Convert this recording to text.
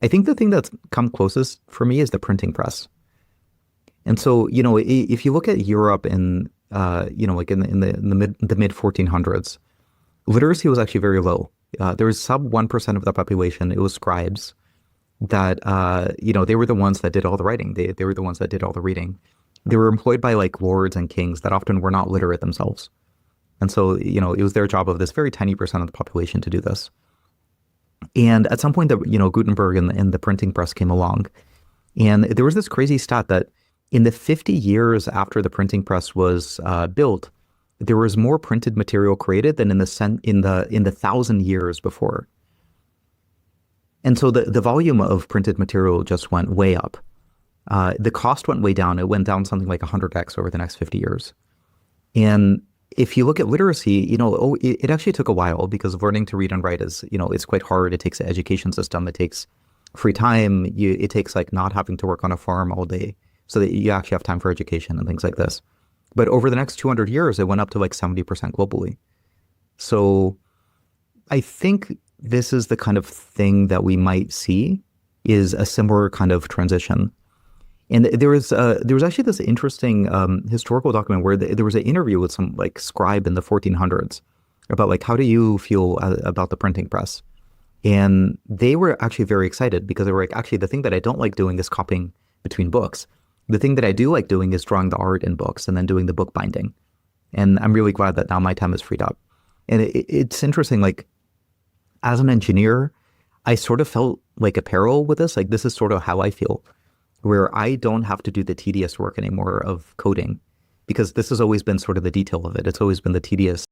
I think the thing that's come closest for me is the printing press. And so, if you look at Europe in, like in the mid 1400s, literacy was actually very low. There was sub 1% of the population. It was scribes that, they were the ones that did all the writing. They were the ones that did all the reading. They were employed by like lords and kings that often were not literate themselves. And so, it was their job of this very tiny percent of the population to do this. And at some point, Gutenberg and the printing press came along. And there was this crazy stat that in the 50 years after the printing press was built, there was more printed material created than in the 1,000 years before. And so the volume of printed material just went way up. The cost went way down. It went down something like 100x over the next 50 years. And if you look at literacy, it actually took a while because learning to read and write is, it's quite hard. It takes an education system. It takes free time. It takes like not having to work on a farm all day so that you actually have time for education and things like this. But over the next 200 years, it went up to like 70% globally. So I think this is the kind of thing that we might see is a similar kind of transition. And there was actually this interesting historical document where there was an interview with some like scribe in the 1400s about like, how do you feel about the printing press? And they were actually very excited because they were like, actually, the thing that I don't like doing is copying between books. The thing that I do like doing is drawing the art in books and then doing the book binding. And I'm really glad that now my time is freed up. And it's interesting, like as an engineer, I sort of felt like a parallel with this. Like this is sort of how I feel, where I don't have to do the tedious work anymore of coding because this has always been sort of the detail of it. It's always been the tedious